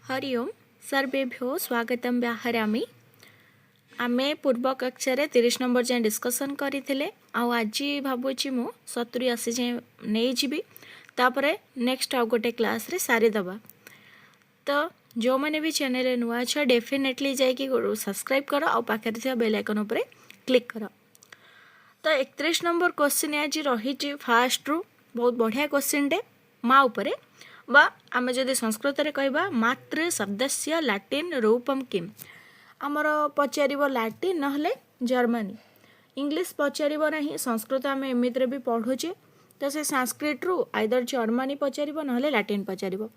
हरि ओम सर्वेभ्यो स्वागतम व्याहरामि। आमे पूर्व कक्षा 30 नंबर जाए डिस्कसन करते आज भावुची मु 70-80 जाए नहीं जीवी तापरे नेक्स्ट आउ गोटे क्लास रे सारीदबा। तो जो मैंने भी चैनल नुआ अच्छा डेफिनेटली जाकि सब्सक्राइब कर आ पाखे थे बेल आइकन उपर क्लिक कर। तो 31 नंबर क्वेश्चन आज रही फास्ट रु बहुत बढ़िया क्वेश्चन टे माँ उपरे बा आमे जदि संस्कृत रे कहबा मातृ शब्दस्य लैटिन रूपम किम आमर पचारिबो लैटिन नहले जर्मनी इंग्लिश पचारिबो नहीं संस्कृत आमे एमित रे भी पढ़ुचे तो से संस्कृत रु आइदर जर्मनी पचारिबो नहले लैटिन पचारिबो।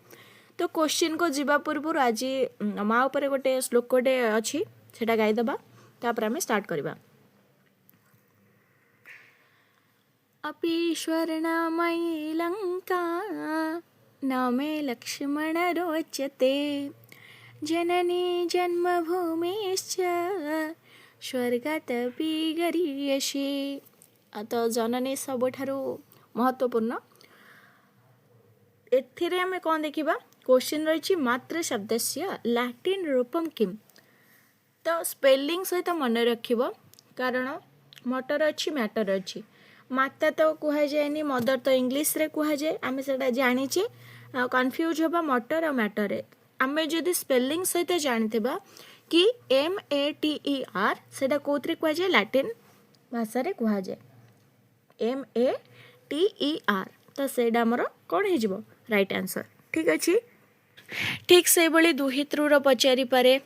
तो क्वेश्चन को जीवा पूर्व आज माँ उपरे गोटे श्लोकटे अछि सेटा गाई दबा तापर आमे स्टार्ट करबा। अपि स्वर्णमयी लंका न मे लक्ष्मण रोचते जननी जन्मभूमिश्च स्वर्गादपि गरीयसी। तो जननी सबुठारु महत्वपूर्ण एथिरे आमे कौन देखिबा क्वेश्चन रही मातृ शब्दस्य लैटिन रूपम किम। तो स्पेलिंग सहित मन रखिबो कारण मटर अच्छी मैटर अच्छी माता तो कह जाए मदर तो इंग्लिश रे कह जाए आम से जानीचे कन्फ्यूज होबा मटर और मैटर आमे जदि स्पेलिंग सहित जानिथिबा कि MATER सेटा कोथरे कह जाए लैटिन भाषा रे कह जाए MATER तो सेटा हमर कोन हे जिवो राइट आंसर। ठीक अछि ठीक से बळी दुहित्रुर पचारि पारे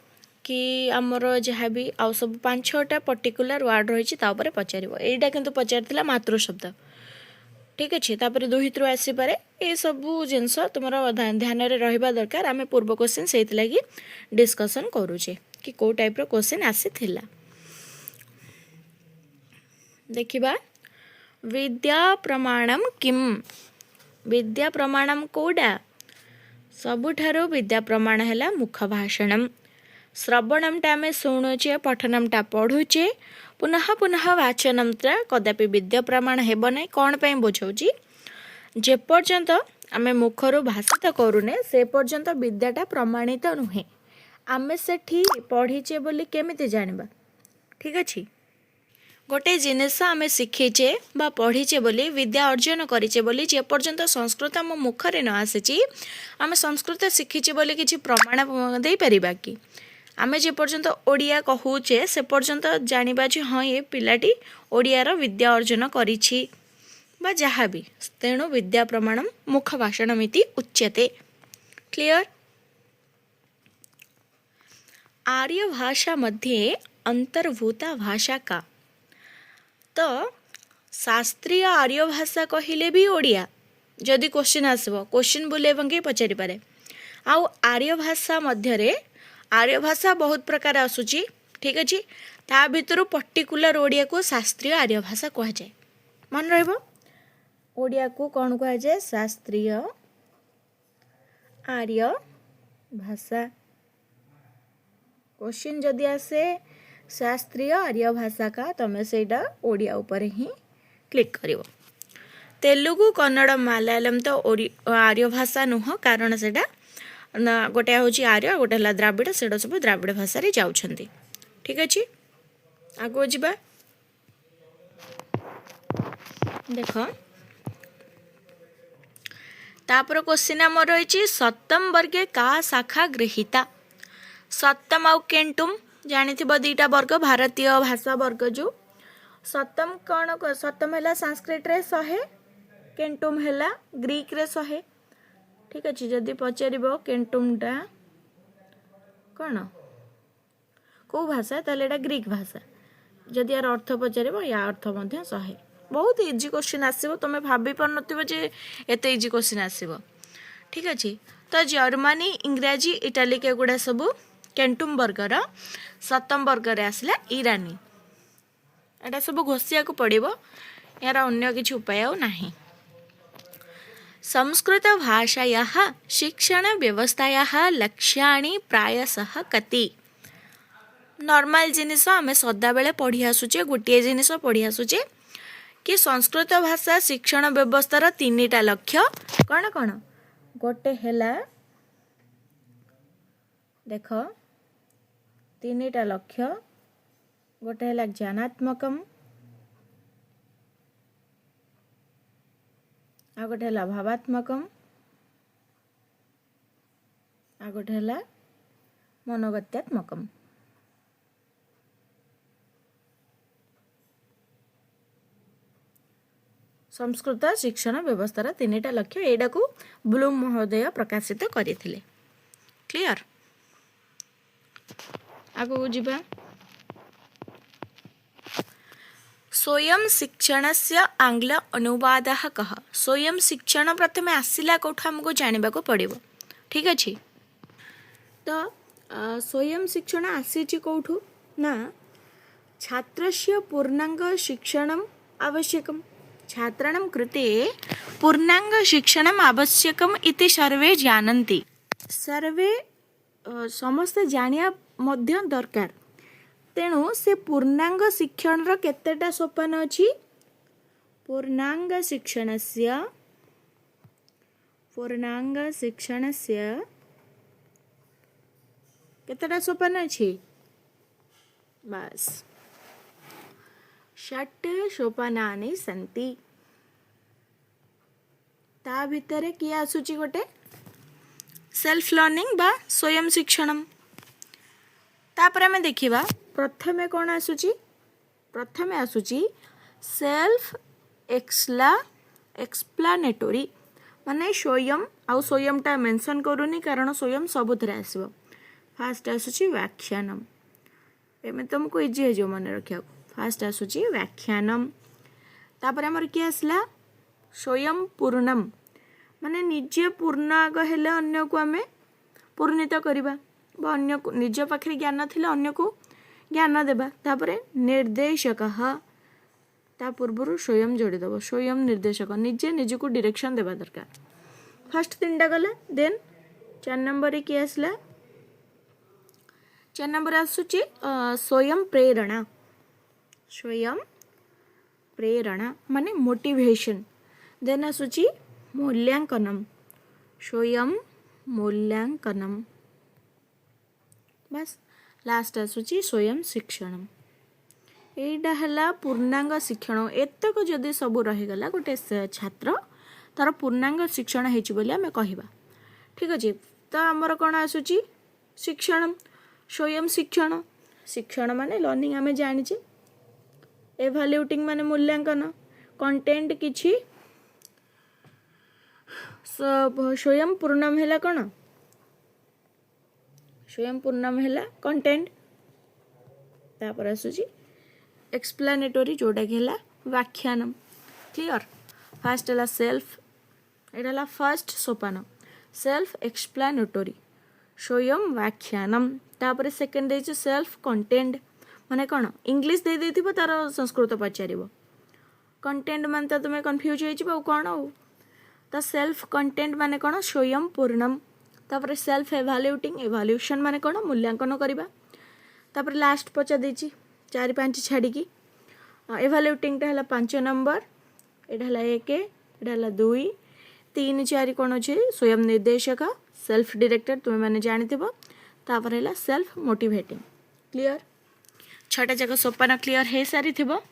कि आमर जहाँ भी आउ सब 5-6टा पर्टिकुलर वर्ड रही तापर पचारिबो एटा किंतु पचारिथिला मातृ शब्द। ठीक अच्छे तापर दुहित्रु आसीपे ये सबू जिनस तुम ध्यान रे रहिबा दरकार। आमे पूर्व क्वेश्चन से लगी डिस्कसन करूचे कि को टाइप रो क्वेश्चन आसीथिला। देखिबा विद्या प्रमाणम किम विद्या प्रमाणम कोडा सबुठारो विद्या प्रमाण हैला मुख भाषणम श्रवणम टा आमे शुणुचे पठनम टा पढ़ुचे पुनः पुनः वाचनम टा कदापि विद्या प्रमाण हेब नहीं कौन पे बुझाऊँगी जेपर्यंत आमे मुखर भाषित करूने से पर्यंत विद्याटा प्रमाणित नुहे आमे से पढ़ीचे बोली केमिति जानिबा। ठीक अच्छे गोटे जिनिस आमे शिखीचे बा पढ़ीचे बोली विद्या अर्जन करीचे बोली जेपर्यंत संस्कृत आम मुखरे न आसीची आमे संस्कृत शिखीचे बोली किछि प्रमाण दे परिबा कि आमे जे पर्यंत ओडिया कहूचे से पर्यंत जानिबा जे हाँ ये पिलाटी ओडियार विद्या अर्जन करिछि बा जहाँ भी तेणु विद्या प्रमाणम मुख भाषणमिति उच्यते। क्लियर। आर्य भाषा मध्ये अंतर्भूता भाषा का तो शास्त्रीय आर्य भाषा कहिले भी ओडिया जदि क्वेश्चन आसबो क्वेश्चन बुलेबंगे पचारि पारे आउ आर्य भाषा मध्यरे आर्य भाषा बहुत प्रकार आसुची। ठीक अच्छे ता भितर पर्टिकुलर ओडिया को शास्त्रीय आर्य भाषा कह जाए मन रहिबो ओडिया को कौन कह जाए शास्त्रीय आर्य भाषा। क्वेश्चन जदि आसे शास्त्रीय आर्य भाषा का तमे सेटा ओडिया ऊपर ही क्लिक करिवो। तेलुगु कन्नड़ मलयालम तो आर्य भाषा नुह कारण सेटा गोटे हूँ आर्य गोटे है द्राविड़ से सब द्राविड़ भाषा रे जाउछंती। ठीक अच्छे आगो जीवा देख तापर क्वेश्चन आम रही सप्तम वर्गे का शाखा गृहीता सप्तम आउ केंटुम जानी दीटा वर्ग भारतीय भाषा वर्ग जो सप्तम कौन सप्तम है संस्कृत रे 100 केंटुम है ग्रीक रे 100। ठीक अच्छे जदि पचार केंटुमटा कौन कौ भाषा ताले ग्रीक भाषा जदि यार अर्थ पचार या अर्थ 100 बहुत इजी क्वेश्चन आसो तुम भाभी पार नथिबो जे एते इजी क्वेश्चन आसो। ठीक अच्छे तो जर्मनी इंग्राजी इटालिक एगुड़ा सब केंटुम वर्गर सप्तम वर्ग रे आसला ईरानी एटा सब घोषिया को पड़िबो यार अन्य किछि उपाय नाही। संस्कृत भाषायाः शिक्षण व्यवस्थायाः लक्ष्याणि प्रायशः कति नॉर्मल जिनिस आमे सदा बेले पढ़ी आसुचे गोटे जिनिस पढ़ी आसुचे कि संस्कृत भाषा शिक्षण व्यवस्थार 3टा लक्ष्य कौन कौन गोटे हैला देख तीनटा लक्ष्य गोटे है ज्ञानात्मकम आ गोटे है भावात्मकम आ गोटे है मनोगत्यात्मकम। संस्कृत शिक्षण व्यवस्थार तीनटा लक्ष्य एडा को ब्लूम महोदय प्रकाशित करथिले। क्लियर। आगो जीवा स्वयं शिक्षणस्य आंग्ल अनुवादः कह। स्वयं शिक्षण प्रथमे आसिला कोठा हमको जानिबा को पड़िबो। ठीक अछि। तो स्वयं शिक्षण आसीची कोठु ना छात्रस्य पूर्णांग शिक्षणम आवश्यकम। छात्राणां कृते पूर्णांग शिक्षणम आवश्यकम इति सर्वे जानन्ति। सर्वे समस्त जानिया मध्य दरकार। तेणु से पूर्णांग शिक्षण रो केतेटा सोपान अछि। पूर्णांग शिक्षणस्य केतेटा सोपान अछि। बस 6 सोपानानि सन्ति। ता भितरे किए आसुची गोटे सेल्फ लर्निंग बा स्वयं शिक्षणम। तापर आमे देखिबा प्रथमे कोन आसुची। प्रथमे आसुची सेल्फ एक्सप्लानेटरी माने स्वयं आउ स्वयंटा मेंशन करूनी कारण स्वयं सबुथरे आसीबो। फास्ट आसुची व्याख्यानम। एमे तुमको इजी है जो मन रखिया। फास्ट आसुची व्याख्यानम। तापर हमर कि आसला स्वयं पूर्णम माने निजे पूर्ण आग हेले अन्य को आमे पूर्णित करिबा बा अन्य को निज पाखरे ज्ञान थिले अन्य को ज्ञान देबा। तापरे निर्देशकः ता पूर्वरु स्वयं जोड़ी दबो। स्वयं निर्देशक निजे निज को डायरेक्शन देबा दरकार। फर्स्ट तीनटा गला। देन 4 नंबर रे कि आसला 4 नंबर आसुची स्वयं प्रेरणा। स्वयं प्रेरणा माने मोटिवेशन। देन आसुची मूल्यांकनम। स्वयं मूल्यांकनम। बस लास्ट आसुची स्वयं शिक्षणम। एटा हला पूर्णांग शिक्षण। एतक जदि सब रही गला गोटे छात्र तार पूर्णांग शिक्षण हेची बोली हमें कहिबा। ठीक अछि। तो हमर कोन आसुची शिक्षण स्वयं शिक्षण। शिक्षण माने लर्निंग आमे जानिचे। एभाल्यूटिंग माने मूल्यांकन। कंटेंट किछि स्वयं पूर्णम हैला कोन स्वयं पूर्णम हैला कंटेंट। तापर आसुची एक्सप्लानेटरी जोटा गेला व्याख्यानम। क्लियर। फर्स्ट हैला सेल्फ एडाला फर्स्ट सोपान सेल्फ एक्सप्लानेटरी स्वयं व्याख्यानम। तापर सेकंड देछि सेल्फ कंटेंट माने कोन इंग्लिश दे देथिबो तार संस्कृत पचारिबो। कंटेंट माने त तुमे कंफ्यूज होई जिबो कोन हो। त सेल्फ कंटेंट माने कोन स्वयं पूर्णम। तापर सेल्फ एभाल्यूशन माने कोन मूल्यांकन करिबा। तापर लास्ट पचा देछि 4 5 छाडी की एभाल्यूटिंग ता हला 5 नंबर। एटा हला 1 एटा हला 2 3 4 कोन छै स्वयं निर्देशक सेल्फ डायरेक्टेड तुमे माने जानिथिबो। तापर हला सेल्फ मोटिवेटिंग। क्लियर। 6टा जगह सोपान क्लियर हे सारी थिबो।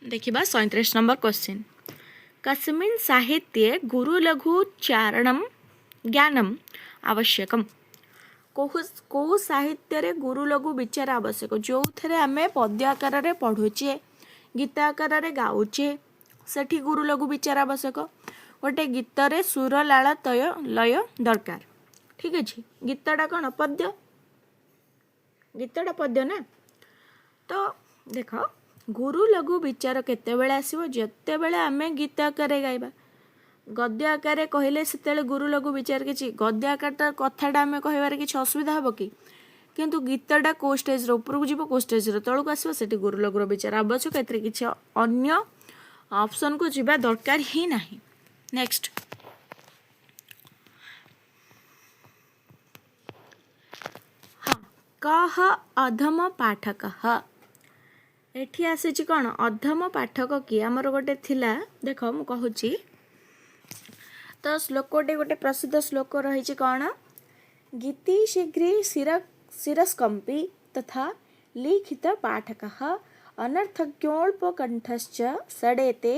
देखिबा 37 नंबर क्वेश्चन। कस्मिन् साहित्ये गुरु लघु चारणम ज्ञानम आवश्यकम। को साहित्य रे गुरु लघु विचार आवश्यक जो थरे आमे पद्य आकार रे पढुचे गीत आकार रे गाउचे सेठी गुरु लघु विचार आवश्यक। गोटे गीत रे सुर लाल तय लय दरकार। ठीक अछि। गीतटा कोन पद्य। गीतटा पद्य ना। तो देख गुरु लघु विचार केते बेले आसीबो जते बेले आमे गीत आकार गाइबा। गद्य आकार कहले सेतेले गुरु लघु विचार किछि गद्य आकार कथाटा आमे कहबार किछि असुविधा हबो कि किंतु गीतटा को स्टेज रो ऊपर को जीवो को स्टेज रो तळको आसीबो सेठी गुरु लघु विचार आवश्यक। एतरे किछि अन्य ऑप्शन को जीवा दरकार ही नाही। नेक्स्ट हां कह अधम पाठकः। एठी आसीछि कोन अधम पाठक कि हमर गोटे थिला। देखो मु कहूची तो श्लोकटे गोटे प्रसिद्ध श्लोक रही कोन गीति शीघ्री शिरस्कंपी तथा लिखित पाठकः अनर्थज्ञोल्पकण्ठश्च सडेते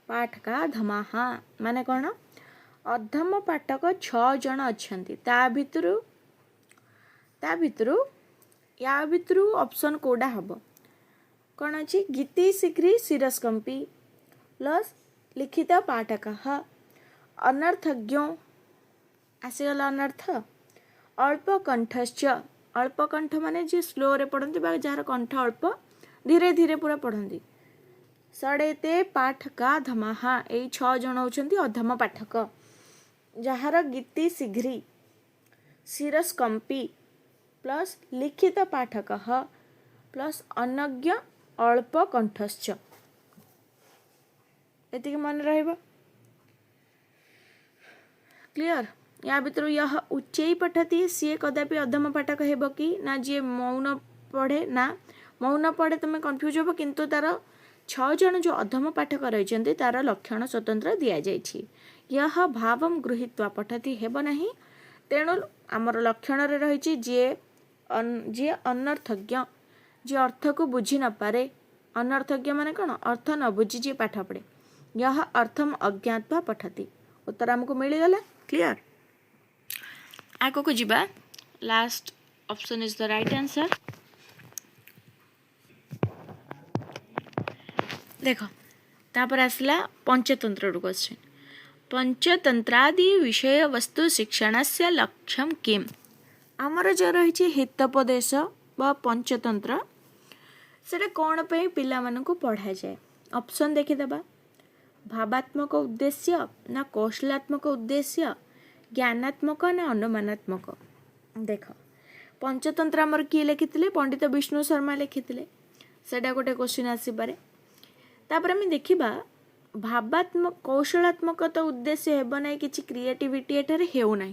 पाठका धमाः। माने कौन अधम पाठक 6 जन अच्छंती ता भितरु या भितरु ऑप्शन कोडा हबो कौन अच्छी गीति शीघ्री शिरस्कंपी प्लस लिखित पाठकः अनर्थज्ञ आसीगला अनर्थ अल्प कंठश्च अल्प कंठ माने जे स्लो रे पढ़ती जार कंठ अल्प धीरे धीरे पूरा पढ़ती सड़ेते पाठका धमाहा यही 6 जन होती अधम पाठक जार गीति शीघ्री शिरस्कंपी प्लस लिखित पाठक प्लस अनज्ञ अल्प कंठश्च एति मन रहिबा क्लियर। या भितर यह उच्चई पठती सी कदापि अधम पाठक हेब कि ना जी मौन पढ़े ना मौन पढ़े तुम्हें कन्फ्यूज हो किंतु तार 6 जन जो अधम पाठक रही तार लक्षण स्वतंत्र दि जाइए यह भाव गृहीत्वा पठती हेब नहीं तेणु आमर लक्षण रही जी अनर्थज्ञ जी अर्थ को बुझी न पारे अनर्थज्ञ माने कौन अर्थ न बुझी जी पाठ पढ़े यह अर्थम अज्ञात्वा पठती उत्तर आमको मिलगला क्लियर। आगे को जीवा last option is the right answer. देख तापर आसला पंचतंत्र क्वेश्चन पंचतंत्रादि विषय वस्तु शिक्षण से लक्ष्यम किम आमर जो रही हितोपदेश व पंचतंत्र से कौन पे पिला मानकु पढ़ा जाए ऑप्शन देखीदबा भावात्मक उद्देश्य ना कौशलात्मक उद्देश्य ज्ञानात्मक ना अनुमानात्मक। देख पंचतंत्र आमर किए लिखिते पंडित विष्णु शर्मा लिखिते सेटा गोटे क्वेश्चन आसीपारे तापर आम देखा भावात्मक कौशलात्मक तो उद्देश्य हेब ना कि क्रिएटिविटी एठार हेउना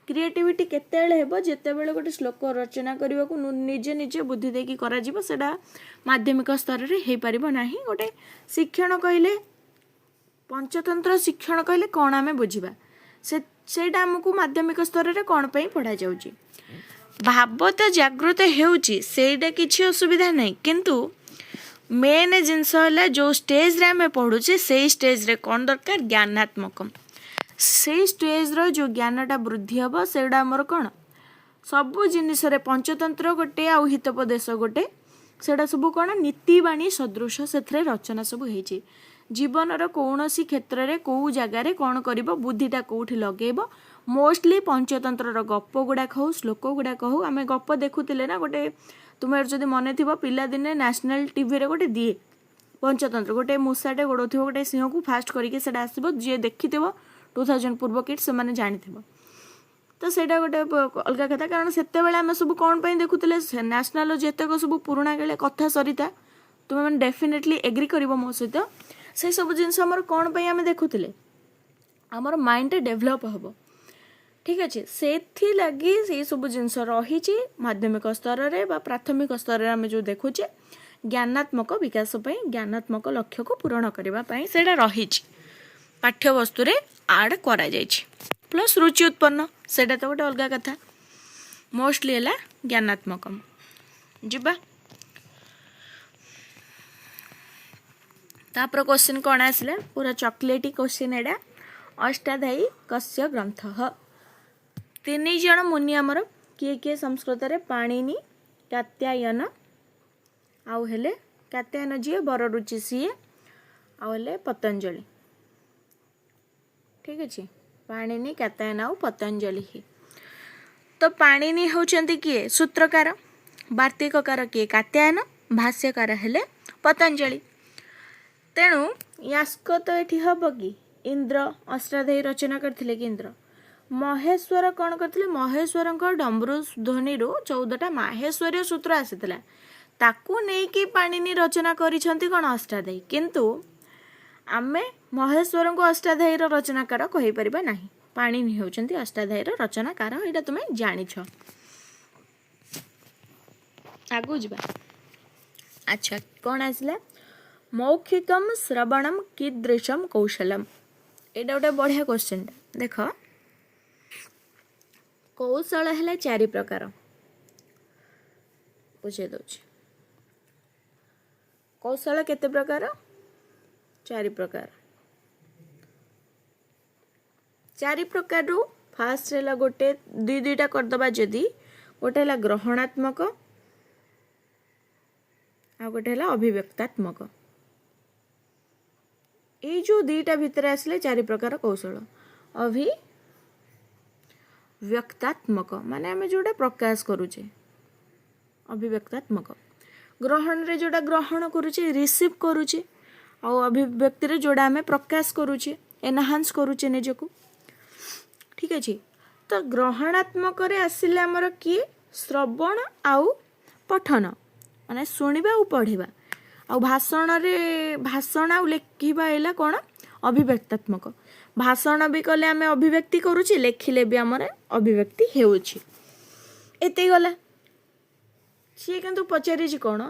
क्रिएटिविटी केतेबेले हेब जेतेबेले गोटे श्लोक रचना करने को निजे निजे बुद्धि देकी करा जीवो सेटा माध्यमिक स्तर रे हे परिबो नाही गोटे शिक्षण कहले पंचतंत्र शिक्षण कहले कौन आम बुझा सेटा आमको माध्यमिक स्तर रे कौन पे पढ़ा जाउची भाव तो जागृत हेउची सेटा किछि असुविधा नहीं किंतु मेन जिनस है जो स्टेज रे आम पढ़ुचे से स्टेज रे कौन दरकार ज्ञानात्मक से स्टेज रो जो ज्ञानटा वृद्धि हम सेटा आमर कौन सबु जिनिस रे पंचतंत्र गोटे आ हितोपदेश गोटे सेटा सब कौन नीतिवाणी सदृश से रचना सब होती जीवनर कौन सी क्षेत्र में कौ जगार कौन कर बुद्धिटा कौटी लगेब मोस्टली पंचतंत्र गप गुड़ाक हो श्लोक गुड़ाक हो आम गप देखुले ना गोटे तुम्हें जब मन थी पिलादिने नेशनल टीवी रे गोटे दिए पंचतंत्र गोटे मूषाटे गोड़ थो गोटे सिंह को फास्ट करके आसो जी देखी 2000 पूर्व किट से मैंने जानी तो सेटा गोटे अलग कथा कारण से आम सब कौन पर देखुले नेशनल जेतक सब पुराणा काले कथा सरिता तुम्हें मैंने डेफिनेटली एग्री कर मो सहित से सब जिनस आमर कौन पे आम देखुले आमर माइंड डेभलप हम ठीक अच्छे से लगी से सब जिनस रही माध्यमिक स्तर रे बा प्राथमिक स्तर रे आम जो देखुचे ज्ञानात्मक विकास ज्ञानात्मक लक्ष्य को पूरण करने से रही पाठ्यवस्तु रे आड करा जाइछि प्लस रुचि उत्पन्न सेटा तो गोटे अलग कथा मोस्टली है ज्ञानात्मक जीवा तापर क्वेश्चन कौन आसला पूरा चॉकलेटी क्वेश्चन एडा अष्टाध्यायी कस्य ग्रंथ 3 जन मुनि आमर किए किए संस्कृत रे पाणिनि कात्यायन आउ हेले कात्यायन जी बर रुचि सी आउ हेले पतंजलि ठीक अच्छे पाणिनि कात्यायन आउ पतंजलि ही तो पाणिनि होचंती किए सूत्रकार वार्तिककार किए कात्यायन भाष्यकार हेले पतंजलि तेणु यास्क तो ये हम कि इंद्र अष्टाध्यायी रचना करथिले कि इंद्र महेश्वर कौन करथिले महेश्वर डम्बरू ध्वनि 14टा माहेश्वरीय सूत्र आसीथिला ताकू नेकी पाणिनि रचना करिसंती कौन अष्टाध्यायी किंतु आमे महेश्वर को अष्टाध्यायी रचनाकार कहि परिबा नाही पाणिनि होचंती अष्टाध्यायी रचनाकार एटा तुमे जानिछ आगु जिबा अच्छा कौन आसला मौखिकम श्रवणम कीदृशम कौशलम एटा गोटे बढ़िया क्वेश्चन देख कौशल है 4 प्रकार बुझे दौर कौशल केते प्रकार 4 प्रकार 4 प्रकार रू फास्ट है गोटे दुईटा करदे जदि गोटे है ग्रहणात्मक आ गोटे है अभिव्यक्तात्मक ये जो दुईटा भितर आसले 4 प्रकार कौशल अभिव्यक्तात्मक माने आम जोड़ा प्रकाश करुचे अभिव्यक्तात्मक ग्रहण रे जोड़ा ग्रहण करुचे रिसीव करुचे आ अभिव्यक्ति रे जोड़ा आम प्रकाश करुचे एनहांस करुचे निजको ठीक अच्छे तो ग्रहणात्मक आसिले आमर किए श्रवण आउ पठन माने शुणा और पढ़ा आ भाषण रे भाषण आउ लेखिबा है कौन अभिव्यक्तात्मक भाषण भी कले आम अभिव्यक्ति करुचे लेखिले भी आमर अभिव्यक्ति होउछि एते गला सी किंतु पचारि कौन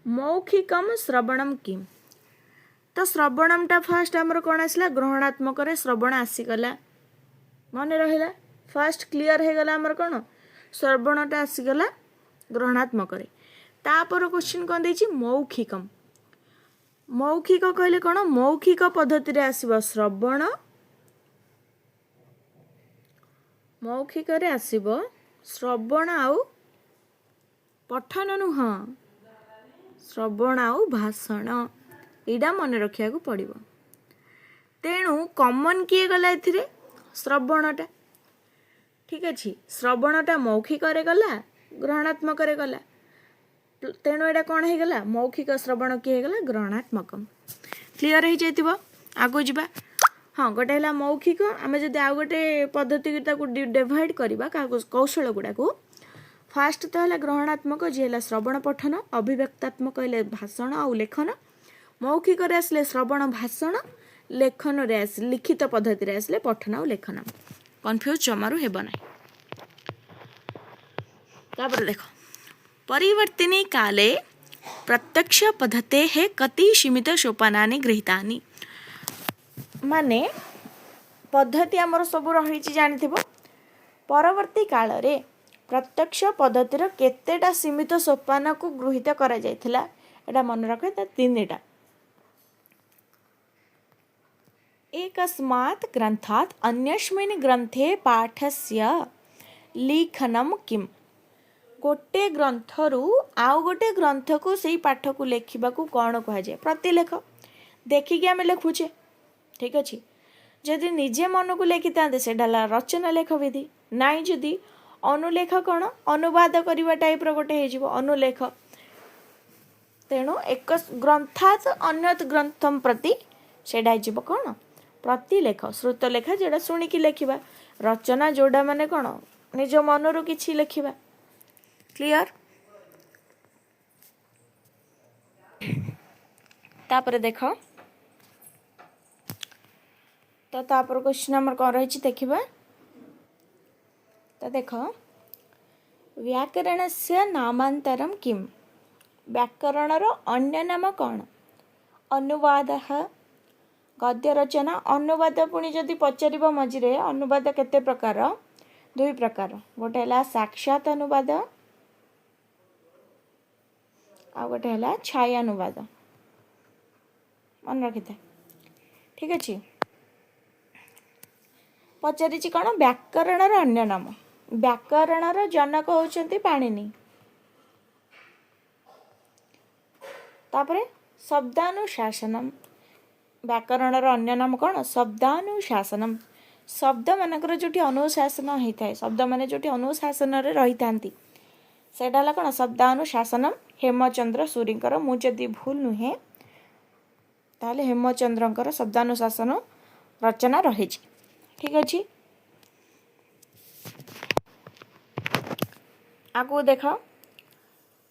मौखिकम श्रवणम किम तो श्रवणमटा फास्ट आमर कौन आसला ग्रहणात्मक श्रवण आसीगला मन रहा फास्ट क्लीयर हो गला आमर कौन श्रवणटा आसीगला ग्रहणात्मक तापर क्वेश्चन कौन देछि मौखिकम मौखिक कहले कौन मौखिक पद्धति आसीबो श्रवण मौखिक आसीबो श्रवण आउ पठन नुह श्रवण आउ भाषण एटा मन रखिया को पड़िबो तेणु कॉमन किए गला एथिरे श्रवणटा ठीक अच्छे श्रवणटा मौखिक गला ग्रहणात्मक गला तेणु एटा कौन हो गला मौखिक श्रवण किए गला ग्रहणात्मक क्लीयर हो जाइतिबो आगो जिबा हाँ गोटे है मौखिक आम जब आउ गोटे पद्धति डिवाइड करवा कौशल गुड़ा को फास्ट तो है ग्रहणात्मक जी है श्रवण पठन अभिव्यक्तात्मक है भाषण आउ लेखन मौखिक आसले श्रवण भाषण लेखन रे लिखित पद्धति रे आसले पठन आउ लेखन कन्फ्यूज जमारू हेब ना तापर देख परिवर्तिनी काले प्रत्यक्ष पद्धते है कति सीमित सोपानानि गृहीतानि माने पद्धति आमर सब रही जानी परवर्ती काल रे प्रत्यक्ष पद्धतिर केतेटा सीमित सोपान को गृहीत करा जायथिला एटा मन रखे ता 3टा एकस्मात् ग्रंथात् अन्यस्मिन् ग्रंथे पाठस्य लिखनम किम गोटे ग्रंथरु आउ गोटे ग्रंथ को सही पाठ को लेखिबा को कौन कह जाए प्रतिलेख देखिकी आम लिखुचे ठीक अच्छे जदि निजे मन को लेखि था से रचना लेख विधि नाई जदि अनुलेख कौन अनुवाद करने टाइप गोटे हो अनुलेख तेणु एक ग्रंथात अन्य ग्रंथम प्रति सेटा हो कौन प्रतिलेख श्रुतलेख जोड़ा शुणिकी लेखिबा रचना जोड़ा माने कौन निज मनरू किछि लेखिबा क्लियर तापर देख तो तापर क्वेश्चन हमर कौन रही देखा तो देख व्याकरण से नामांतरम किम व्याकरणर अन्य नाम कौन अनुवाद गद्य रचना अनुवाद पुणी जदि पचार मझे अनुवाद केते प्रकार 2 प्रकार गोटे है साक्षात अनुवाद आ गोटे है छायानुवाद मन रखी था ठीक अच्छे पचारि कौन व्याकरणर अन्य नाम व्याकरणर जनक होउछंती पाणिनि तापरे शब्दानुशासनम व्याकरणर अन्य नाम कौन शब्दानुशासनम शब्द मानकर जोटी अनुशासन होता है शब्द माने जोटी अनुशासन रही था सेटा कौन शब्दानुशासनम हेमचंद्र सूरींकर मु जदि भूल नुहे ताले हेमचंद्रंकर शब्दानुशासन रचना रही ठीक अच्छे आगो देख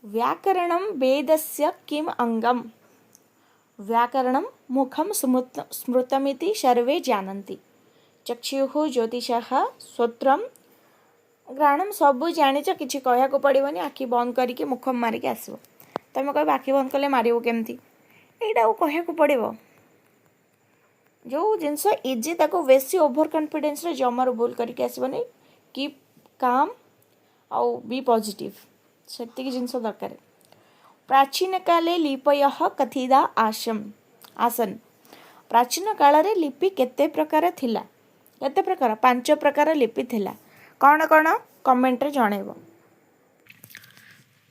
व्याकरणम वेदस्य किम अंगम व्याकरणम मुखम स्मृतमिति सर्वे जानन्ति चक्षुः ज्योतिषः श्रोत्रम घ्राणम सबू जानिच किछि कहया को पड़िबनी आखि बंद करके मुख मारिक आसो तुम कह आखि बंद कले मारिबो केमती एटा कहया को पड़िबो जो जिनस इजी ताको बेसी ओभर कॉन्फिडेंस रे जमार भूल करके आसबनी कि काम आउ बी पॉजिटिव सेतिक जिनस दरकार। प्राचीन काले लिपयः कथिदा आसन। प्राचीन काल रे लिपि केते प्रकार थिला? केते प्रकार? 5 प्रकार लिपि थिला। कौन कौन कमेंट रे जणेबो।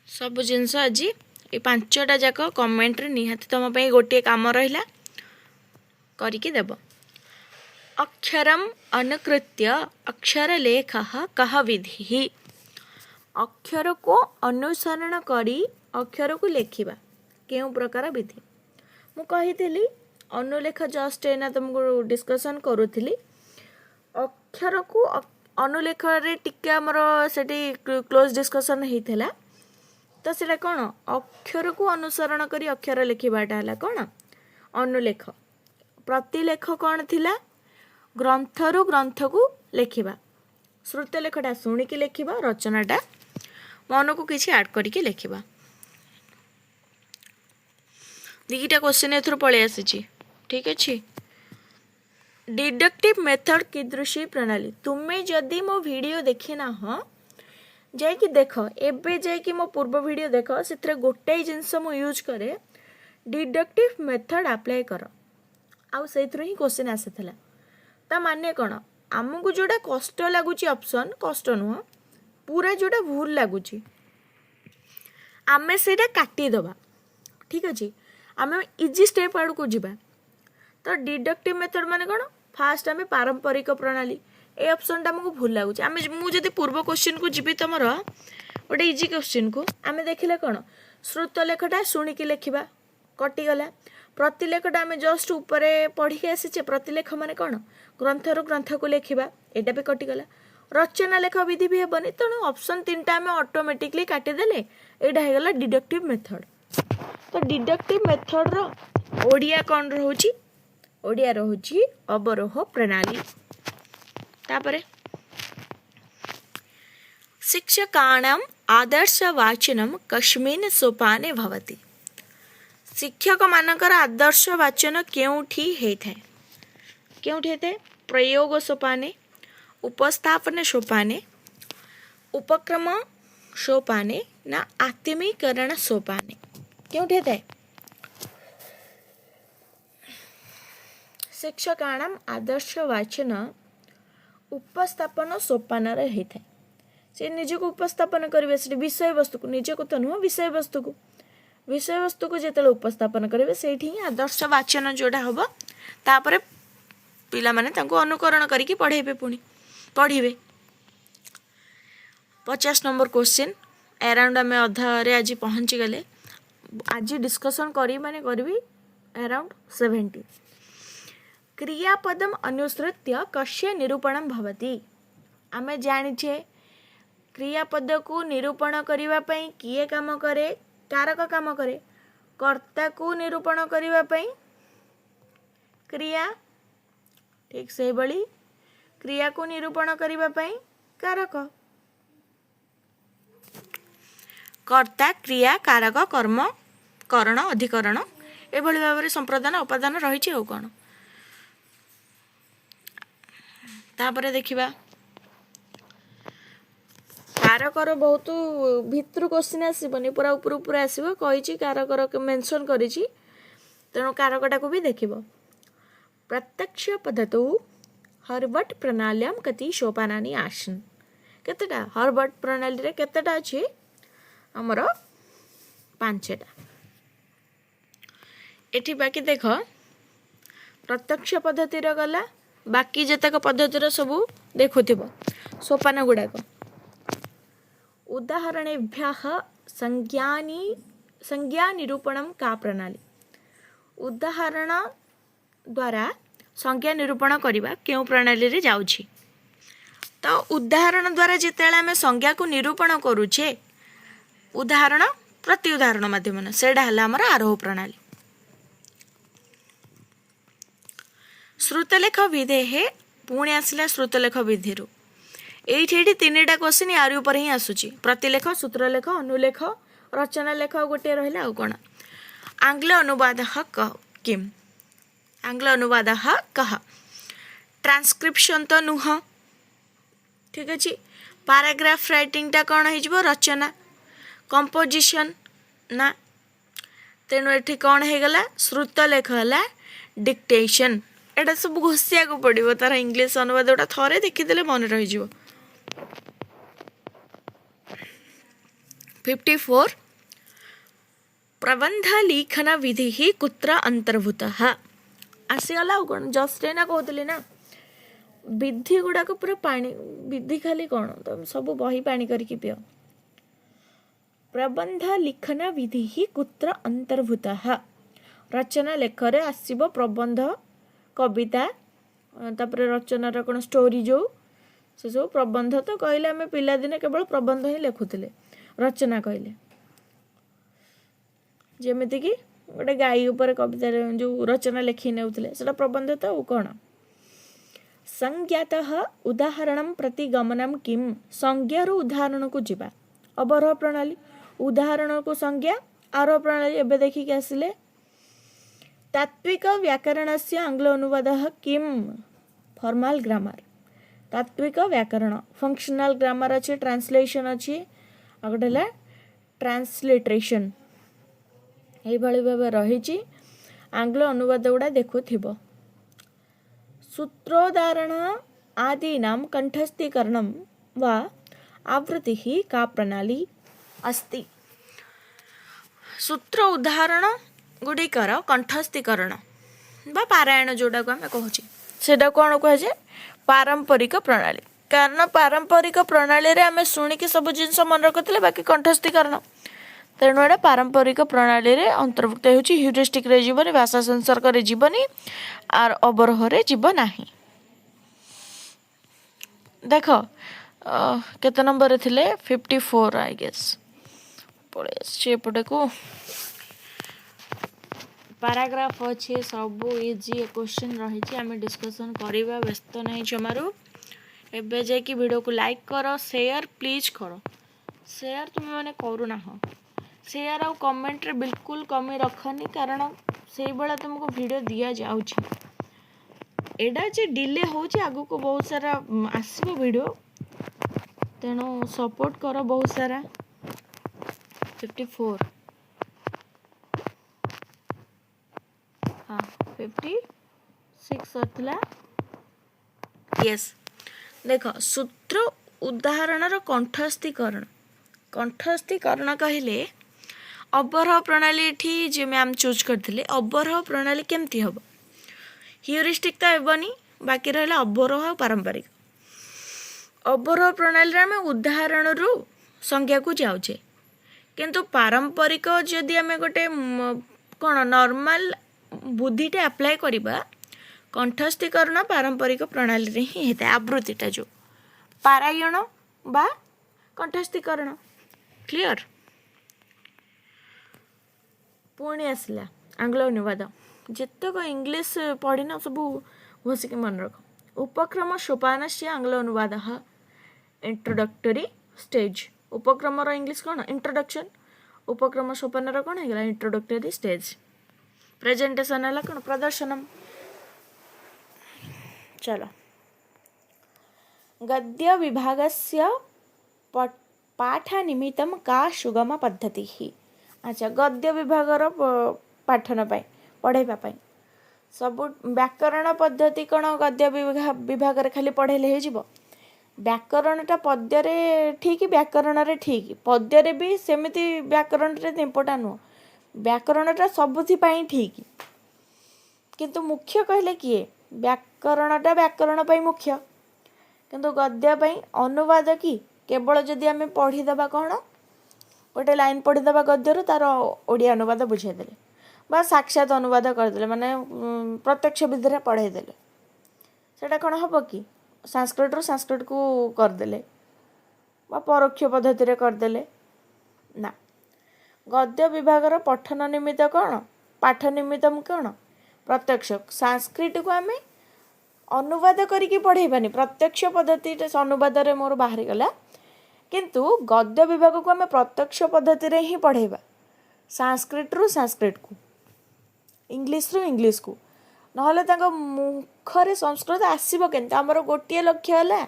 सब जिनस आज ये 5टा जाक कमेंट रे निहाती तुम पे गोटे काम रहिला करिके देबो। अक्षरम अनुकृत्य अक्षर लेखः कः विधिः। अक्षर को अनुसरण करी अक्षर को लेखिबा केउ प्रकार विधि। मु कहितली अनुलेख जस्ट एना तुमको डिस्कशन करूथली। अक्षर को अनुलेख रे टिके हमर सेठी क्लोज डिस्कशन हेइथला। तो सेटा कोन अक्षर को अनुसरण करी अक्षर लेखिबाटा हला कोन अनुलेख। प्रतिलेख कोन थिला ग्रंथरु ग्रंथ को लेखिबा। श्रुतलेखटा शुणिकी लेखिबा रचनाटा मन को किसी ऐड करके लेखिबा। दीटा क्वेश्चन एथुर पळे आसीची ठीक अछि। डिडक्टिव मेथड कीदृशी प्रणाली। तुम्हें जदि मो वीडियो देखि ना हो जाय कि देख एबे जाय कि मो पूर्व वीडियो देख सेथरे गोटे जिंस मु यूज करे डिडक्टिव मेथड अप्लाई कर आउ सेथुर ही क्वेश्चन आसीथला। ता माने कोन हमकु जोडा कष्ट लागुची ऑप्शन कष्ट नुह पूरा जोडा भूल लागुची आमे सेटा काटी दबा ठीक अछि। आमे इजी स्टेप आड़ को जिबा। तो डिडक्टिव मेथड माने कोन फास्ट आमे पारंपरिक प्रणाली ए ऑप्शन टा हमकु भूल लागुची। आमे मु जदि पूर्व क्वेश्चन को जिबि तमरो ओटे इजी क्वेश्चन को आमे देखिले कोन श्रुत लेखटा शुणिकी लेखिबा कटि गला। प्रतिलेखटा आमे जस्ट ऊपरे पढ़ी के आसीचे प्रतिलेख माने कोन ग्रंथरु ग्रंथ को लेखिबा एटा भी कटि गला। रचना लेख विधि भी हेबनी तेणु ऑप्शन 3टा आमे ऑटोमेटिकली काटी देले एटा हे गला डिडक्टिव मेथड। तो डिडक्टिव मेथड रो ओडिया कोन रहउची ओडिया रहउची अवरोह प्रणाली। तापरे शिक्षकाणाम आदर्श वाचनम कस्मिन् सोपाने भवति। शिक्षक मानकर आदर्श वाचन केउठी हेथाय केउठी हेथाय प्रयोग सोपाने उपस्थापन सोपाने उपक्रम सोपाने ना आत्मीकरण सोपाने केउठी हेथाय। शिक्षकाणाम आदर्श वाचन उपस्थापन सोपान रे हेथाय। से निज को उपस्थापन करिवे से विषय वस्तु को निज को तो नुह विषय वस्तु को जेतले उपस्थापन करिवे सेठी ही आदर्श वाचन जोडा होबो। तापरे पिला माने तांको अनुकरण करिकि पढेबे पुनी पढिबे। 50 नंबर क्वेश्चन अराउंड आमे अधा रे आज पहुंची गले। आज डिस्कशन करी माने करबी अराउंड 70। क्रियापदम अनुसृत्य कस्य निरूपणम भवति। आमे जानिछे क्रियापद को निरूपण करिवा पई किए काम करे कारक काम करे कर्ता को निरूपण करिवा पई क्रिया ठीक से बली क्रिया को निरूपण करिवा पई कारक कर्ता क्रिया कारक कर्म करण अधिकरण एभली भाव संप्रदान उपादान रही हो कौन। तापरे देखिबा कारकर बहुत भितर क्वेश्चन आसबनी पूरा ऊपर ऊपर आसो कही कारकर मेंशन करिछि तेणु कारकटा को भी देखिबो। प्रत्यक्ष पद्धतौ हर्बट प्रणाल्याम कति सोपानानि आसन। केतेटा हर्बट प्रणाली रे केतेटा अछि हमर 5टा। एठी बाकी देख प्रत्यक्ष पद्धति रे गला बाकी जतक पद्धति रे सब देखुथिबो सोपान गुडाक। उदाहरणेभ्यः संज्ञा निरूपणम का प्रणाली। उदाहरण द्वारा संज्ञा निरूपण करबा केउ प्रणाली रे जाउछि। तो उदाहरण द्वारा जेतेला आमे संज्ञा को निरूपण करूछे उदाहरण प्रति उदाहरण माध्यम सेडा हला हमर आरोह प्रणाली। श्रुतलेख विधेहे पुणी आसला श्रुतलेख विधिरु एठी 3टा क्वेश्चन यार ऊपर ही आसुची प्रतिलेख सूत्रलेख अनुलेख रचना लेख गोटे रहिला आ कोन। आंग्ल अनुवादः किम। आंग्ल अनुवादः कः। ट्रांसक्रिप्शन तो नुह ठीक अच्छे पैराग्राफ राइटिंगटा कौन हो रचना कंपोजिशन ना तेणु ये कौन हो गला श्रुतलेख है डिक्टेशन एटा सब घोषिया को पड़ो तार इंग्लीश अनुवाद गोटा थरे देखीदे मन रही 54 प्रबंध लिखन विधि कुत्र अंतर्भूत आसीगला कौन जस्ट ना कहते ना विधि गुड़ाक पूरा पानी विधि खाली कौन तुम सब बही पानी करके पियो प्रबंध लिखन विधि कुत्र अंतर्भूत रचना लेखरे आसीबो प्रबंध कविता तापर रचनार कौन स्टोरी जो से सब प्रबंध तो कहले आम पिलादिने केवल प्रबंध ही लिखुले रचना कहले जेमिति कि गोटे गाई उपर कविता जो रचना लिखी नेउथिले सेटा प्रबंध तो कौन संज्ञात उदाहरण प्रति गमनम किम संज्ञार उदाहरण को जीवा अवरोह प्रणाली उदाहरण को संज्ञा आरोह प्रणाली एबे देखिक आसिले तात्विक व्याकरण से आंग्ल अनुवाद किम फॉर्मल ग्रामर तात्विक व्याकरण फंक्शनल ग्रामर अच्छे ट्रांसलेशन अच्छी आगोटे ट्रांसलिट्रेशन ये भाव रही आंग्ल अनुवाद गुड़ा देखुथिबो सूत्रोदाहरण आदीनां कंठस्थीकरणं वा आवृत्तिः का प्रणाली अस्ति सूत्र उदाहरण गुड़िकर कंठस्थीकरण बा पारायण जोड़ा को आम कहूँ सेटा कौन कहुए पारंपरिक प्रणाली कारण पारंपरिक प्रणाली रे आम शुणिकी सब जिनस मन रखुले बाकी कंठस्थीकरण तेणु एटा पारंपरिक प्रणाली रे अंतर्भुक्त होची ह्यूरिस्टिक रे जीवनी भाषा संसर्ग रे जीवनी आर अवरोह रे जीव नाही देख केते नंबर थिले 54 आई गेस पड़े सेपटे को पैराग्राफ अच्छे सब इजी क्वेश्चन रही आम डिस्कसन करवा व्यस्त नहीं जमारू एबे जाकि वीडियो को लाइक कर शेयर प्लीज कर शेयर तुम मैंने करूना शेयर आउ कमेंट रे बिल्कुल कमी रखनी कारण से बेला तुमको वीडियो दिया जाउची एडा जे डिले होची आगु को बहुत सारा आसीबो वीडियो तेणु सपोर्ट कर बहुत सारा 54 हाँ 56 अतला यस देख सूत्र उदाहरण कंठस्थीकरण कहले अवरोह प्रणाली एठी जे मैम चूज करथिले अवरोह प्रणाली केमती हम ह्यूरिस्टिक तो हेबनी बाकी रहा अवरोह पारंपरिक अवरोह प्रणाली आम उदाहरण रु संज्ञा को जाऊे किंतु पारंपरिक जदि आम गोटे कौन नॉर्मल बुद्धिटे अप्लाई करवा कंठस्थीकरण पारंपरिक प्रणाली रे ही होता है आवृत्तिटा जो पारायण बा कंठस्थीकरण क्लियर पुणी आसला आंग्ल अनुवाद जितक इंग्लीश पढ़ीना सब घोषिक मन रख उपक्रम सोपान से आंग्ल अनुवाद इंट्रोडक्टरी स्टेज उपक्रम इंग्लीश कौन इंट्रोडक्शन उपक्रम सोपान कौन है इंट्रोडक्टरी स्टेज प्रेजेंटेशन है कौन प्रदर्शनम चलो गद्य विभागस्य पाठ निमित्तं का सुगम पद्धति अच्छा गद्य विभागर पाठन पढ़ाइबा सब व्याकरण पद्धति कौन गद्य विभाग खाली पढ़ेले हो व्याकरणटा पद्य ठीक व्याकरण ठीक पद्य भी सेमती व्याकरण इम्पोर्टाट नुह व्याकरणटा सबुथिपाई ठीक किंतु मुख्य कहले किए व्याकरणटा व्याकरण मुख्य किंतु गद्य अनुवाद कि केवल जदि आम पढ़ीदबा कौन गोटे लाइन पढ़ीदबा गद्यर तार ओडिया अनुवाद बुझेदेले बा साक्षात अनुवाद करदे माने प्रत्यक्ष विधि पढ़ेदेले सेटा कौन हम कि संस्कृत रू संस्कृत को करदे बा परोक्ष पद्धति करदे ना गद्य विभागर पठन निमित्त कौन पाठ निमित्त कौन प्रत्यक्ष संस्कृत को आम अनुवाद करके पढ़ेबानी प्रत्यक्ष पद्धति अनुवाद रे मोर बाहरी गला किंतु गद्य विभाग को आम प्रत्यक्ष पद्धति रे ही पढ़ेबा संस्कृत रू संस्कृत को इंग्लिश रू इंग्लिश को नहले तांको मुखरे संस्कृत आसीबो केनता हमर गोटिए लक्ष्य हला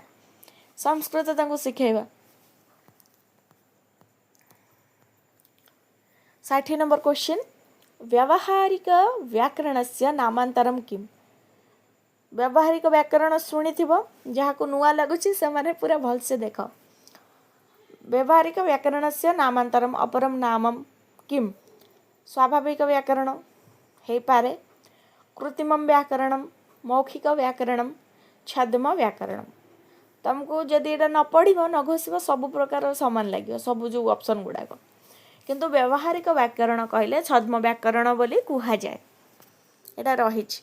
संस्कृत तांको शिखेबा। 60 नंबर क्वेश्चन व्यावहारिक व्याकरणस्य नामांतरम किम। व्यावहारिक व्याकरण शुणिथिबो जहाको नुआ लागुची से माने पूरा भल से देख। व्यावहारिक व्याकरणस्य नामांतरम अपरम नामम किम। स्वाभाविक व्याकरण हे पारे, कृत्रिमम व्याकरणम, मौखिक व्याकरणम, छद्म व्याकरणम। तुमको जदि एटा न पढ़िबो न घोषिबो सब प्रकार समान लागियो सब जो ऑप्शन गुडाक, किंतु व्यावहारिक व्याकरण कहले छद्म व्याकरण बोली कुहा जाए। एटा रहिछि।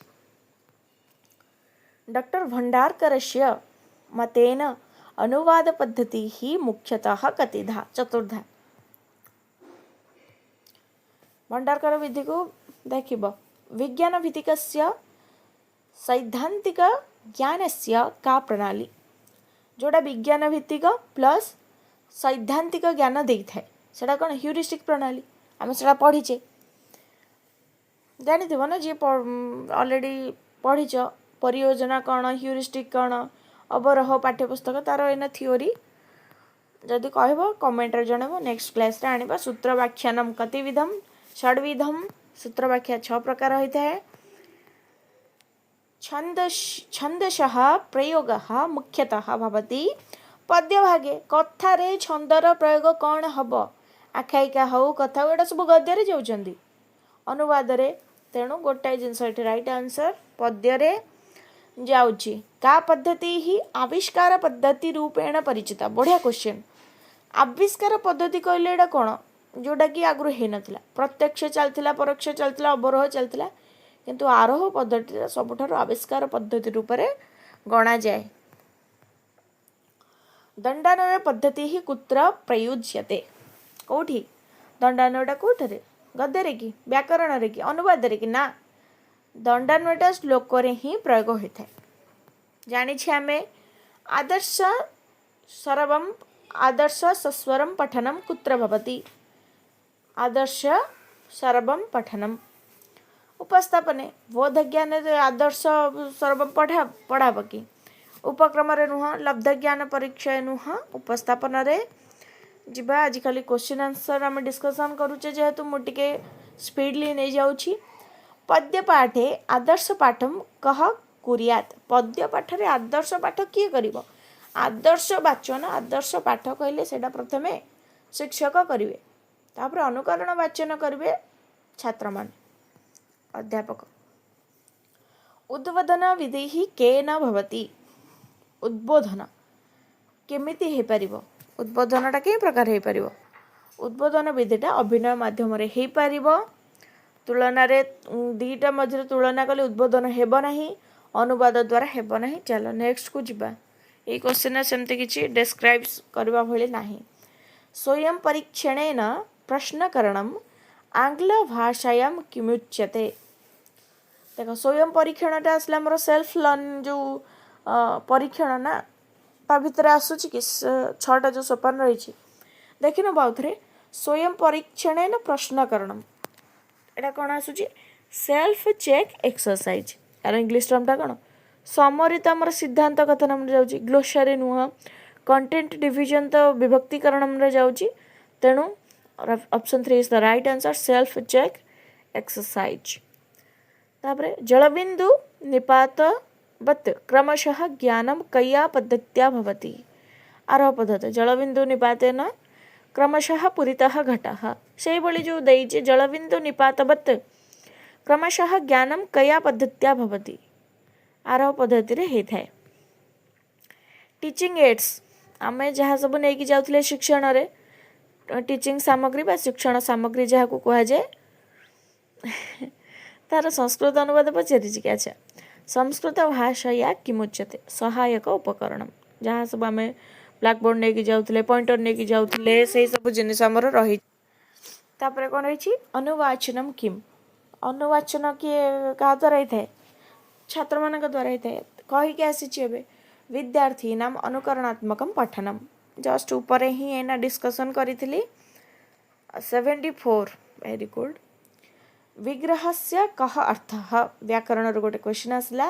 डॉक्टर भंडारकरस्य मतेन अनुवाद पद्धति ही मुख्यतः कतिधा। चतुर्धा। भंडारकर विधि को देखिब विज्ञान भित्तिकस्य सैद्धांतिक ज्ञानस्य का प्रणाली, जोड़ा विज्ञान भित्तिक प्लस सैद्धांतिक ज्ञान देई थाए सेटा कोन ह्यूरिस्टिक प्रणाली। आम सेटा पढ़ीचे जानिथिबो ना जे ऑलरेडी पढ़ीच परियोजना कौन ह्यूरिस्टिक कौन अवरोह पाठ्यपुस्तक तार एना थियोरी जदि कहब कमेंट रे जनबो। नेक्स्ट क्लास रे आनिबा सूत्र व्याख्यानम कतिविधम षड्विधम। सूत्र व्याख्या 6 प्रकार होता है। छंदशः प्रयोगः मुख्यतः भवति पद्यभागे। कथारे छंदर प्रयोग कौन हब आख्यायिका हो कथा एटा सब गद्य रे जाउचंदी अनुवाद रे, तेणु गोटाए जिनस एठी राइट आंसर पद्य रे जाउची। का पद्धति ही आविष्कार पद्धति रूपेण परिचिता। बढ़िया क्वेश्चन। आविष्कार पद्धति कहले एटा कोन जोटा कि आगु हे नथिला, प्रत्यक्ष चलथिला, परोक्ष चलथिला, अवरोह चलथिला, किंतु आरोह पद्धति सबुठार आविष्कार पद्धति रूप रे गणा जाए। दंडान्वय पद्धति ही कुत्र प्रयुज्यते। कोठी दंडान्वयटा कोठरे गद्य रे कि व्याकरण रे कि अनुवाद रे कि ना, दंडान्वयटा श्लोक रे ही प्रयोग होता है। जानी छे आमे आदर्श सरवम आदर्श सस्वरम पठनम कुत्र भवति। आदर्श सर्वम पठनम उपस्थापने बोध ज्ञान आदर्श सर्वम पढ़ाब कि उपक्रम रे नुह, लब्ध ज्ञान परीक्षा नुह, उपस्थापन रे जिबा। आजिकल क्वेश्चन आंसर आम डिस्कसन करूचे जेहेतु मु टिके स्पीडली नहीं जाउछि। पद्य पाठे आदर्श पाठम कह कुरियात। पद्य पाठ रे आदर्श पाठ किए करिवो। आदर्श वाचन आदर्श पाठ कहले सेटा प्रथमे शिक्षक करिवे, तापर अनुकरण वाचन करिवे छात्र मान अध्यापक। उद्बोधन विधि ही केन भवति। उद्बोधन केमिति हे परिवो। उद्बोधनटा के प्रकार हे परिवो। उद्बोधन विधिटा अभिनय माध्यम रे हे परिवो। तुलना रे दीटा मध्य तुलना कले उद्बोधन हेबो नाही, अनुवाद द्वारा हेबो नाही। चलो नेक्स्ट को जिबा। ए क्वेश्चन सेमते किछि डिस्क्राइब करबा भले नाही। स्वयं परीक्षणेन प्रश्नकरणम आंग्ल भाषायां किमुच्यते। देखो स्वयं परीक्षणटा आसला हमर सेल्फ लर्न जो परीक्षण ना ता भितर आसुची कि 6टा जो सोपान रही देखिन बाउथरे स्वयं परीक्षणेन प्रश्नकरणम एटा कोन आसुची सेल्फ चेक एक्सरसाइज। यार इंग्लिश टर्मटा कोन समरी तो हमर सिद्धांत कथन हम जाउची, ग्लोसारी नुह, कंटेंट डिवीजन तो विभक्तिकरण हम जाउची। तेणु option 3 is the right answer self check exercise. तापरे जलबिंदु निपात वत् क्रमशः ज्ञानम कया पद्धत्या भवति। आरोह पद्धति जलबिंदु निपातेन क्रमशः पूरितः घटः। से भली जो देइचे जलबिंदु निपातवत् क्रमशः ज्ञानम कया पद्धत्या भवति। आरोह पद्धति रे हे थाए। टीचिंग एड्स आमे जहाँ सब नहीं कि जाउथले शिक्षण रे टीचिंग सामग्री बा शिक्षण सामग्री जहाँ को कहा जाए तार संस्कृत अनुवाद पचारि कि अच्छा संस्कृत भाषाया किमुच्यते। सहायक उपकरण जहाँ सब आम ब्लैक बोर्ड नहीं कि जाउथले पॉइंटर नहीं कि जाउथले से सब जिनिस हमर रही। तापर कौन रही अनुवाचनम किम। अनुवाचन किए क्या द्वारा ही थाए छात्र मान द्वारा ही थाए कहीकि आसी विद्यार्थी नाम अनुकरणात्मक पठनम जस्ट ऊपर ही एना डिस्कसन करी 74 वेरी गुड। विग्रहस्य कह अर्थः व्याकरण गोटे क्वेश्चन आसला।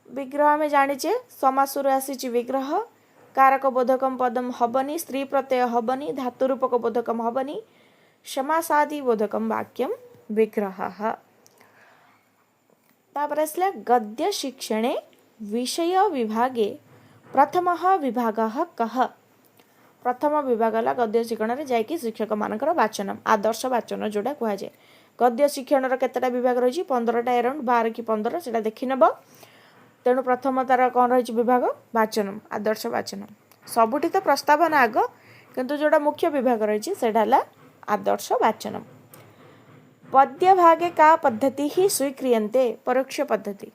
विग्रह में जानीचे समासुर आसी विग्रह कारक बोधकम पदम हबनी, स्त्री प्रत्यय हबनी, धातु रूपक बोधकम हबनी, समासादि बोधकम वाक्यम विग्रहः। तापर आसला गद्य शिक्षणे विषय विभागे प्रथमः विभागः कः। प्रथम विभाग है गद्य शिक्षण में जाकि शिक्षक मानकर वाचन आदर्श वाचन जोड़ा कहुए। गद्य शिक्षण केतटा विभाग रही 15टा अराउंड 12 कि 15 से देखी नब। तेणु प्रथम तार कौन रही विभाग वाचन आदर्श वाचन। सबुठी तो प्रस्तावना आग किंतु जोड़ा मुख्य विभाग रही है आदर्श वाचन। पद्य भागे का पद्धति ही स्वीक्रियन्ते परोक्ष पद्धति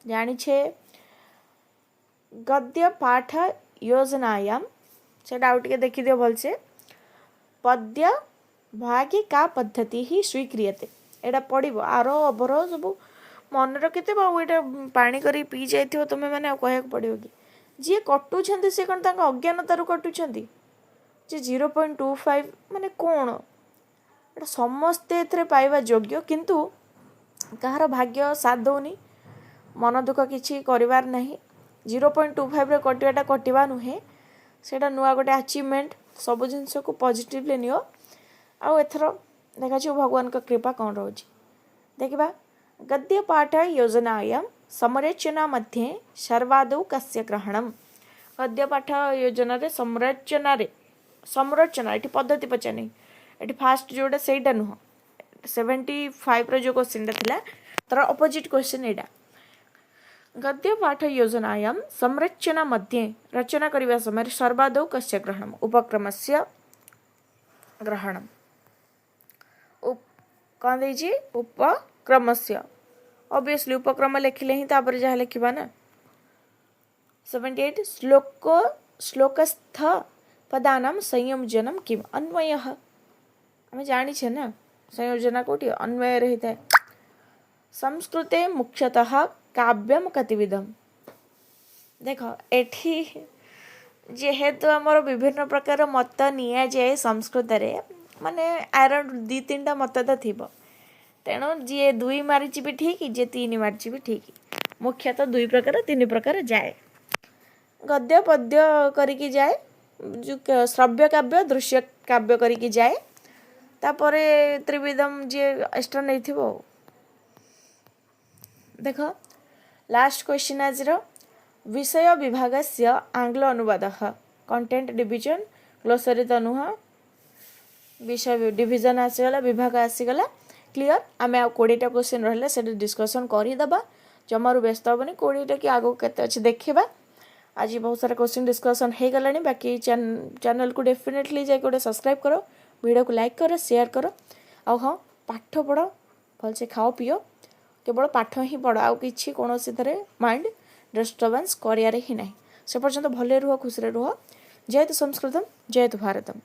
जानिछे। गद्य पाठ योजनायाम से देखी दियो भलसे। पद्य भागे का पद्धति ही स्वीक्रियते एटा पड़ो आर अबर सब मन रखी ये पानी कर पी जाइए तुम्हें मैंने कह पड़ो कि जी कटुंट सी कौन अज्ञानतार कटुंट जे 0.25 माने कौन एटा समस्ते एथरे पाइबा योग्य किंतु कहार भाग्य साथ दौनी मन दुख किसी कर 0.25 रे कटियाटा कटिवा नुहे सेटा नुआ गोटे अचीवमेंट सब जिनस को पॉजिटिवली नियो। आउ एथर देखा भगवान का कृपा कौन रोज देखा। गद्य पाठ योजनायां संरचना मध्ये सर्वादौ कस्य ग्रहणम। गद्य पाठ योजना रे संरचना ये पद्धति पचानी ये फास्ट जोटा सेटा नुह 75 रो जो क्वेश्चन था तार अपोजिट क्वेश्चन एटा। गद्य पाठ योजनायां संरचना मध्ये रचना करने समय सर्वादौ कस्य ग्रहणम उपक्रमस्य ग्रहणम कौन देजी उपक्रमस्य ऑब्वियसली उपक्रम लिखिले ही तापर जहाँ लिखा ना। 78 श्लोकस्थ पदानां संयोजनम किम अन्वयः। आम जानी ना संयोजना कोटी अन्वय रही है। संस्कृते मुख्यतः काव्यम कतिविधम। देख एठी जेहेतु आमर विभिन्न प्रकार मत निया जाए संस्कृत रे माने अराउंड 2-3टा मत तो थी। तेणु जी 2 मारिची भी ठीक जे 3 मारिची भी ठीक मुख्यतः 2 प्रकार 3 प्रकार जाए। गद्य पद्य करिकी जाए जो श्रव्य काव्य दृश्य काव्य करिकी जाए तापरे त्रिविधम जे एक्स्ट्रा नहीं थी। देख लास्ट क्वेश्चन आज विषय विभागस्य आंग्ल अनुवादः कंटेंट डिविजन ग्लोसरी तो नुह विषय डिविजन आसीगला विभाग आसीगला क्लियर। आम आ 20टा क्वेश्चन रहा से डिस्कसन करदे जमारू व्यस्त हेनी 20टा कि आगो केते अच्छे देखा। आज बहुत सारा क्वेश्चन डिस्कसन हो गला बाकी चैनल को डेफिनेटली जाए गोटे सब्सक्राइब करो वीडियो को लाइक करो शेयर करो। आ हाँ पाठ पढ़ भलसे खाओ पियो केवल पाठ ही पढ़ आउ कि कौन माइंड डिस्टर्बेंस कर ही ना। से पर्यंत भले रुह खुशी रुह। जयतु संस्कृतम जयतु भारतम।